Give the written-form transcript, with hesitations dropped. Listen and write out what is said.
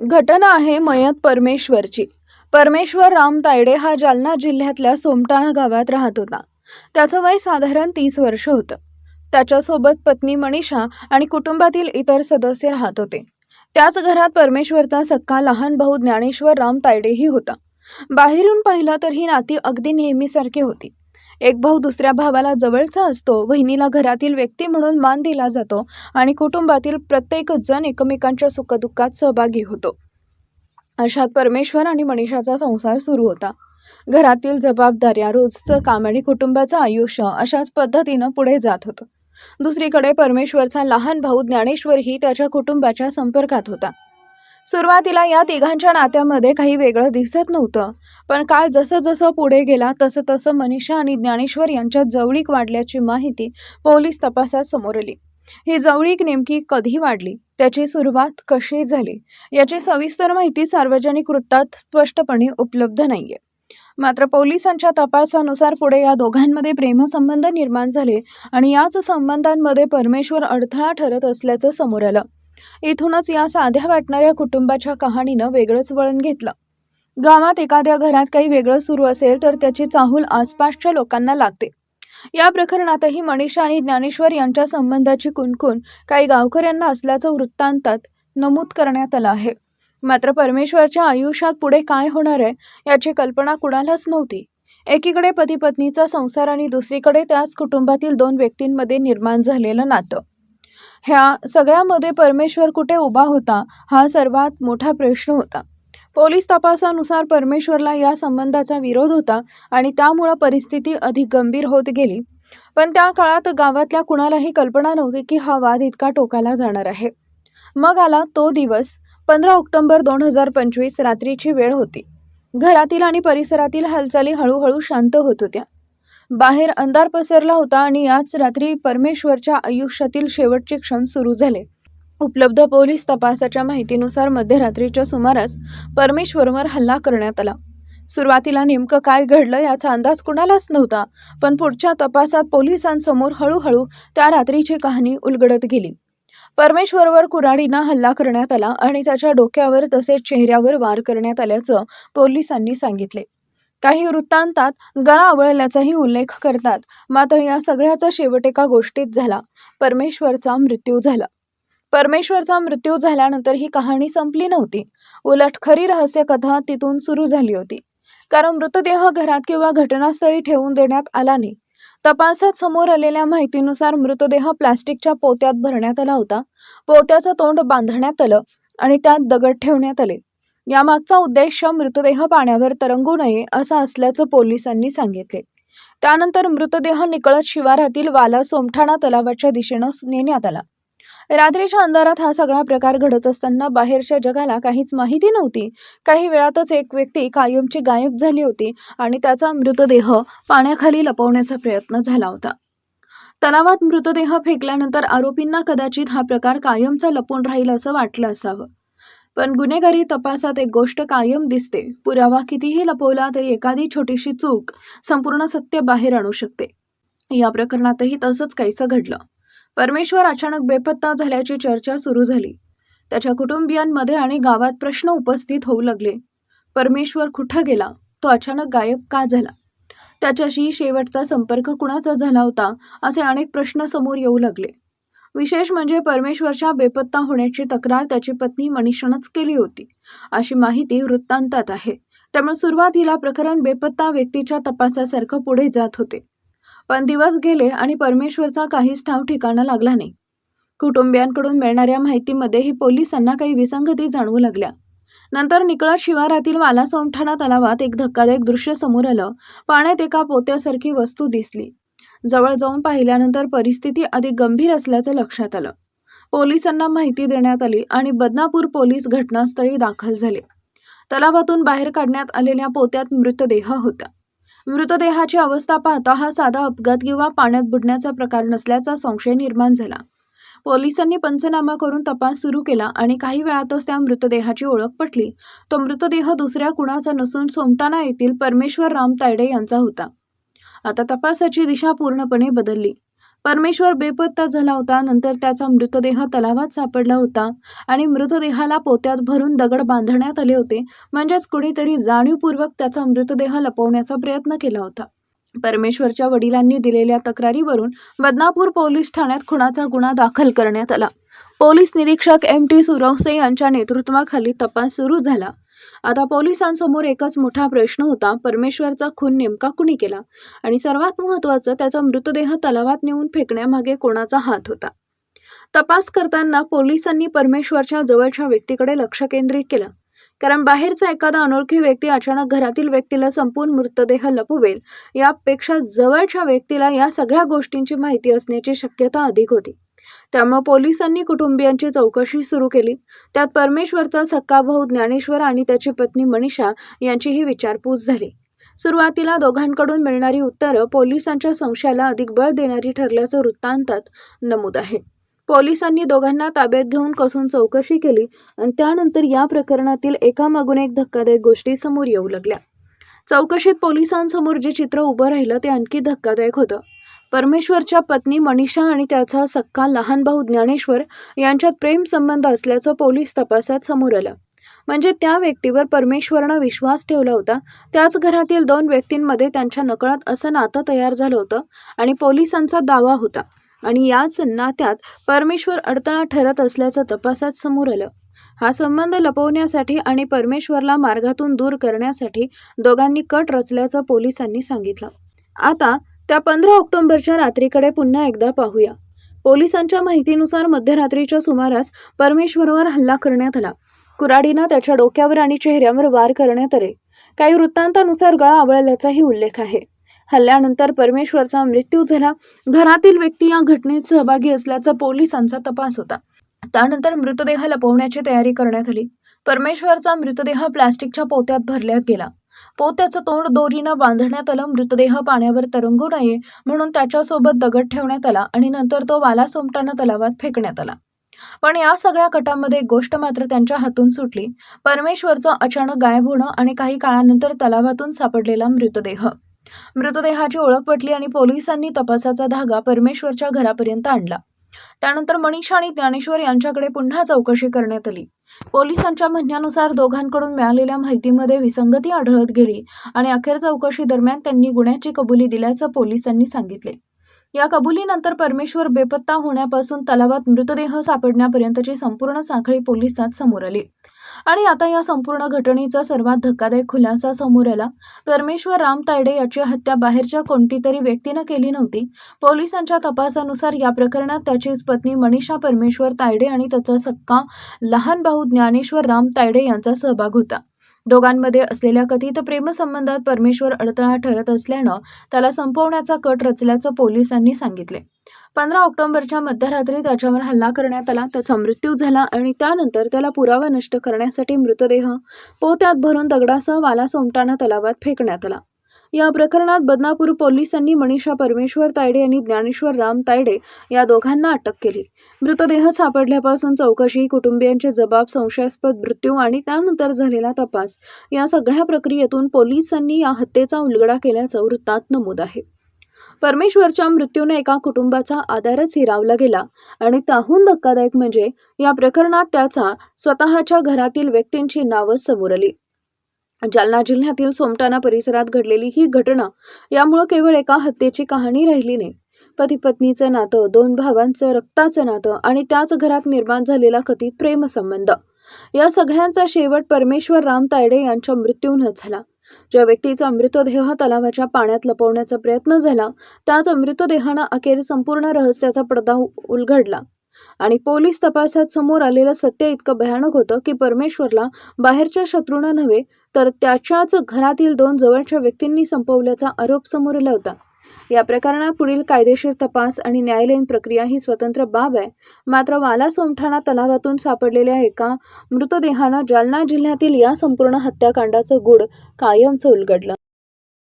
घटना आहे मयत परमेश्वरची. परमेश्वर राम तायडे हा जालना जिल्ह्यातल्या सोमटाणा गावात राहत होता. त्याचं वय साधारण 30 वर्ष होतं. त्याच्यासोबत पत्नी मनीषा आणि कुटुंबातील इतर सदस्य राहत होते. त्याच घरात परमेश्वरचा सक्का लहान भाऊ ज्ञानेश्वर राम तायडेही होता. बाहेरून पाहिलं तर ही नाती अगदी नेहमीसारखी होती. एक भाऊ दुसऱ्या भावाला जवळचा असतो, बहिणीला घरातील व्यक्ती म्हणून मान दिला जातो आणि कुटुंबातील प्रत्येक जण एकमेकांच्या सुखदुःखात सहभागी होतो. अशात परमेश्वर आणि मनीषाचा संसार सुरू होता. घरातील जबाबदाऱ्या, रोजचं काम आणि कुटुंबाचं आयुष्य अशाच पद्धतीनं पुढे जात होतं. दुसरीकडे परमेश्वरचा लहान भाऊ ज्ञानेश्वरही त्याच्या कुटुंबाच्या संपर्कात होता. सुरुवातीला या तिघांच्या नात्यामध्ये काही वेगळं दिसत नव्हतं, पण काळ जसं जसं पुढे गेला तसं तसं मनीषा आणि ज्ञानेश्वर यांच्यात जवळीक वाढल्याची माहिती पोलीस तपासात समोर आली. ही जवळीक नेमकी कधी वाढली, त्याची सुरुवात कशी झाली, याची सविस्तर माहिती सार्वजनिक वृत्तात स्पष्टपणे उपलब्ध नाहीये. मात्र पोलिसांच्या तपासानुसार पुढे या दोघांमध्ये प्रेमसंबंध निर्माण झाले आणि याच संबंधांमध्ये परमेश्वर अडथळा ठरत असल्याचं समोर आलं. इथूनच या साध्या वाटणाऱ्या कुटुंबाच्या कहाणीनं वेगळंच वळण घेतलं. गावात एखाद्या घरात काही वेगळं सुरू असेल तर त्याची चाहूल आसपासच्या लोकांना लागते. या प्रकरणातही मनीषा आणि ज्ञानेश्वर यांच्या संबंधाची कुणकुण काही गावकऱ्यांना असल्याचं वृत्तांतात नमूद करण्यात आलं आहे. मात्र परमेश्वरच्या आयुष्यात पुढे काय होणार आहे याची कल्पना कुणालाच नव्हती. एकीकडे पती पत्नीचा संसार आणि दुसरीकडे त्याच कुटुंबातील दोन व्यक्तींमध्ये निर्माण झालेलं नातं. ह्या सगळ्यामध्ये परमेश्वर कुठे उभा होता हा सर्वात मोठा प्रश्न होता. पोलीस तपासानुसार परमेश्वरला या संबंधाचा विरोध होता आणि त्यामुळे परिस्थिती अधिक गंभीर होत गेली. पण त्या काळात गावातल्या कुणालाही कल्पना नव्हती की हा वाद इतका टोकाला जाणार आहे. मग आला तो दिवस. 15 ऑक्टोबर 2025 रात्रीची वेळ होती. घरातील आणि परिसरातील हालचाली हळूहळू शांत होत होत्या. बाहेर अंधार पसरला होता आणि याच रात्री परमेश्वरच्या आयुष्यातील शेवटचे क्षण सुरू झाले. उपलब्ध पोलीस तपासाच्या माहितीनुसार मध्यरात्रीच्या सुमारास परमेश्वरवर हल्ला करण्यात आला. सुरुवातीला नेमकं काय घडलं याचा अंदाज कुणालाच नव्हता, पण पुढच्या तपासात पोलिसांसमोर हळूहळू त्या रात्रीची कहाणी उलगडत गेली. परमेश्वरवर कुऱ्हाडीनं हल्ला करण्यात आला आणि त्याच्या डोक्यावर तसेच चेहऱ्यावर वार करण्यात आल्याचं पोलिसांनी सांगितले. काही वृत्तांतात गळा आवळल्याचाही उल्लेख करतात. मात्र या सगळ्याचा शेवट एका गोष्टीत झाला. परमेश्वरचा मृत्यू झाला. परमेश्वरचा मृत्यू झाल्यानंतर ही कहाणी संपली नव्हती. उलट खरी रहस्य कथा तिथून सुरू झाली होती. कारण मृतदेह घरात किंवा घटनास्थळी ठेवून देण्यात आला नाही. तपासात समोर आलेल्या माहितीनुसार मृतदेह प्लास्टिकच्या पोत्यात भरण्यात आला होता. पोत्याचं तोंड बांधण्यात आलं आणि त्यात दगड ठेवण्यात आले. यामागचा उद्देश मृतदेह पाण्यावर तरंगू नये असा असल्याचं पोलिसांनी सांगितले. त्यानंतर मृतदेह निकळत शिवारातील वाला सोमठाणा तलावाच्या दिशेनं नेण्यात आला. रात्रीच्या अंधारात हा सगळा प्रकार घडत असताना बाहेरच्या जगाला काहीच माहिती नव्हती. काही वेळातच एक व्यक्ती कायमची गायब झाली होती आणि त्याचा मृतदेह पाण्याखाली लपवण्याचा प्रयत्न झाला होता. तलावात मृतदेह फेकल्यानंतर आरोपींना कदाचित हा प्रकार कायमचा लपून राहील असं वाटलं असावं. पण गुन्हेगारी तपासात एक गोष्ट कायम दिसते. पुरावा कितीही लपवला तरी एखादी छोटीशी चूक संपूर्ण सत्य बाहेर आणू शकते. या प्रकरणातही तसंच काहीसं घडलं. परमेश्वर अचानक बेपत्ता झाल्याची चर्चा सुरू झाली. त्याच्या कुटुंबियांमध्ये आणि गावात प्रश्न उपस्थित होऊ लागले. परमेश्वर कुठं गेला? तो अचानक गायब का झाला? त्याच्याशी शेवटचा संपर्क कुणाचा झाला होता? असे अनेक प्रश्न समोर येऊ लागले. विशेष म्हणजे परमेश्वरच्या बेपत्ता होण्याची तक्रार त्याची पत्नी मनीषानंच केली होती, अशी माहिती वृत्तांतात आहे. त्यामुळे सुरुवातीला प्रकरण बेपत्ता व्यक्तीच्या तपासासारखं पुढे जात होते. पण दिवस गेले आणि परमेश्वरचा काहीच ठाव ठिकाणा लागला नाही. कुटुंबियांकडून मिळणाऱ्या माहितीमध्येही पोलिसांना काही विसंगती जाणवू लागल्या. नंतर निकळत शिवारातील वाला सोमठाणा तलावात एक धक्कादायक दृश्य समोर आलं. पाण्यात एका पोत्यासारखी वस्तू दिसली. जवळ जाऊन पाहिल्यानंतर परिस्थिती अधिक गंभीर असल्याचं लक्षात आलं. पोलिसांना माहिती देण्यात आली आणि बदनापूर पोलीस घटनास्थळी दाखल झाले. तलावातून बाहेर काढण्यात आलेल्या पोत्यात मृतदेह होता. मृतदेहाची अवस्था पाहता हा साधा अपघात किंवा पाण्यात बुडण्याचा प्रकार नसल्याचा संशय निर्माण झाला. पोलिसांनी पंचनामा करून तपास सुरू केला आणि काही वेळातच त्या मृतदेहाची ओळख पटली. तो मृतदेह दुसऱ्या कुणाचा नसून सोमटाणा येथील परमेश्वर राम तायडे यांचा होता. आता तपासाची दिशा पूर्णपणे बदलली. परमेश्वर बेपत्ता झाला होता. नंतर त्याचा मृतदेह तलावात सापडला होता आणि मृतदेहाला पोत्यात भरून दगड बांधण्यात आले होते. म्हणजेच कुणीतरी जाणीवपूर्वक त्याचा मृतदेह लपवण्याचा प्रयत्न केला होता. परमेश्वरच्या वडिलांनी दिलेल्या तक्रारीवरून बदनापूर पोलीस ठाण्यात खुनाचा गुन्हा दाखल करण्यात आला. पोलीस निरीक्षक MT सुरवसे यांच्या नेतृत्वाखाली तपास सुरू झाला. आता पोलिसांसमोर एकच मोठा प्रश्न होता, परमेश्वरचा खून नेमका कुणी केला आणि सर्वात महत्त्वाचं, त्याचा मृतदेह तलावात नेऊन फेकण्यामागे कोणाचा हात होता. तपास करताना पोलिसांनी परमेश्वरच्या जवळच्या व्यक्तीकडे लक्ष केंद्रित केलं, कारण बाहेरचा एखादा अनोळखी व्यक्ती अचानक घरातील व्यक्तीला संपून मृतदेह लपवेल यापेक्षा जवळच्या व्यक्तीला या सगळ्या गोष्टींची माहिती असण्याची शक्यता अधिक होती. त्यामुळे पोलिसांनी कुटुंबियांची चौकशी सुरू केली. त्यात परमेश्वरचा सक्का भाऊ ज्ञानेश्वर आणि त्याची पत्नी मनीषा यांचीही विचारपूस झाली. सुरुवातीला दोघांकडून मिळणारी उत्तरं पोलिसांच्या संशयाला अधिक बळ देणारी ठरल्याचं वृत्तांतात नमूद आहे. पोलिसांनी दोघांना ताब्यात घेऊन कसून चौकशी केली आणि त्यानंतर या प्रकरणातील एकामागून एक धक्कादायक गोष्टी समोर येऊ लागल्या. चौकशीत पोलिसांसमोर जे चित्र उभं राहिलं ते आणखी धक्कादायक होतं. परमेश्वरच्या पत्नी मनीषा आणि त्याचा सक्का लहान भाऊ ज्ञानेश्वर यांच्यात प्रेम संबंध असल्याचं पोलीस तपासात समोर आलं. म्हणजे त्या व्यक्तीवर परमेश्वरनं विश्वास ठेवला होता. त्याच घरातील 2 व्यक्तींमध्ये त्यांच्या नकळत असं नातं तयार झालं होतं आणि पोलिसांचा दावा होता. आणि याच नात्यात परमेश्वर अडथळा ठरत असल्याचं तपासात समोर आलं. हा संबंध लपवण्यासाठी आणि परमेश्वरला मार्गातून दूर करण्यासाठी दोघांनी कट रचल्याचं पोलिसांनी सांगितलं. आता त्या 15 ऑक्टोबरच्या रात्रीकडे पुन्हा एकदा पाहूया. पोलिसांच्या माहितीनुसार मध्यरात्रीच्या सुमारास परमेश्वरवर हल्ला करण्यात आला. कुऱ्हाडीनं त्याच्या डोक्यावर आणि चेहऱ्यावर वार करण्यात आले. काही वृत्तांतानुसार गळा आवळल्याचाही उल्लेख आहे. हल्ल्यानंतर परमेश्वरचा मृत्यू झाला. घरातील व्यक्ती या घटनेत सहभागी असल्याचा पोलिसांचा तपास होता. त्यानंतर मृतदेह लपवण्याची तयारी करण्यात आली. परमेश्वरचा मृतदेह प्लास्टिकच्या पोत्यात भरण्यात गेला. पोत्याचं तोंड दोरीनं बांधण्यात आलं. मृतदेह पाण्यावर तरंगू नये म्हणून त्याच्यासोबत दगड ठेवण्यात आला आणि नंतर तो वालासोमटानं तलावात फेकण्यात आला. पण या सगळ्या कटामध्ये एक गोष्ट मात्र त्यांच्या हातून सुटली. परमेश्वरचं अचानक गायब होणं आणि काही काळानंतर तलावातून सापडलेला मृतदेह. मृतदेहाची ओळख पटली आणि पोलिसांनी तपासाचा धागा परमेश्वरच्या घरापर्यंत आणला. त्यानंतर मनीषा आणि ज्ञानेश्वर यांच्याकडे पुन्हा चौकशी करण्यात आली. पोलिसांच्या म्हणण्यानुसार दोघांकडून मिळालेल्या माहितीमध्ये विसंगती आढळत गेली आणि अखेर चौकशी दरम्यान त्यांनी गुन्ह्याची कबुली दिल्याचं पोलिसांनी सांगितले. या कबुलीनंतर परमेश्वर बेपत्ता होण्यापासून तलावात मृतदेह सापडण्यापर्यंतची संपूर्ण साखळी पोलिसात समोर आली. आणि आता या संपूर्ण घटनेचा सर्वात धक्कादायक खुलासा समोर आला. परमेश्वर राम तायडे याची हत्या बाहेरच्या कोणतीतरी व्यक्तीनं केली नव्हती. पोलिसांच्या तपासानुसार या प्रकरणात त्याचीच पत्नी मनीषा परमेश्वर तायडे आणि त्याचा सक्का लहान भाऊ ज्ञानेश्वर राम तायडे यांचा सहभाग होता. दोघांमध्ये असलेल्या कथित प्रेमसंबंधात परमेश्वर अडथळा ठरत असल्यानं त्याला संपवण्याचा कट रचल्याचं पोलिसांनी सांगितले. 15 ऑक्टोबरच्या मध्यरात्री त्याच्यावर हल्ला करण्यात आला. त्याचा मृत्यू झाला आणि त्यानंतर त्याला पुरावा नष्ट करण्यासाठी मृतदेह पोत्यात भरून दगडासह वालासोमटाना तलावात फेकण्यात आला. या प्रकरणात बदनापूर पोलिसांनी मनीषा परमेश्वर तायडे आणि ज्ञानेश्वर राम तायडे या दोघांना अटक केली. मृतदेह सापडल्यापासून चौकशी, कुटुंबियांचे जबाब, संशयास्पद मृत्यू आणि त्यानंतर झालेला तपास या सगळ्या प्रक्रियेतून पोलिसांनी या हत्येचा उलगडा केल्याचं वृत्तात नमूद आहे. परमेश्वरच्या मृत्यूने एका कुटुंबाचा आधारच हिरावला गेला आणि त्याहून धक्कादायक म्हणजे या प्रकरणात त्याचा स्वतःच्या घरातील व्यक्तींची नावं समोर आली. जालना जिल्ह्यातील सोमटाणा परिसरात घडलेली ही घटना यामुळे केवळ एका हत्येची कहाणी राहिली नाही. पती पत्नीचं नातं, 2 भावांचं रक्ताचं नातं आणि त्याच घरात निर्माण झालेला कथित प्रेमसंबंध या सगळ्यांचा शेवट परमेश्वर राम तायडे यांच्या मृत्यूनंच झाला. ज्या व्यक्तीचा मृतदेह तलावाच्या पाण्यात लपवण्याचा प्रयत्न झाला त्याच मृतदेहानं अखेर संपूर्ण रहस्याचा पडदा उलगडला. आणि पोलीस तपासात समोर आलेलं सत्य इतकं भयानक होतं की परमेश्वरला बाहेरच्या शत्रूनं नव्हे तर त्याच्याच घरातील 2 जवळच्या व्यक्तींनी संपवल्याचा आरोप समोर आला होता. या प्रकरणात पुढील कायदेशीर तपास आणि न्यायालयीन प्रक्रिया ही स्वतंत्र बाब आहे. मात्र वालासोमठाणा तलावातून सापडलेल्या एका मृतदेहानं जालना जिल्ह्यातील या संपूर्ण हत्याकांडाचं गूढ कायमचं उलगडलं.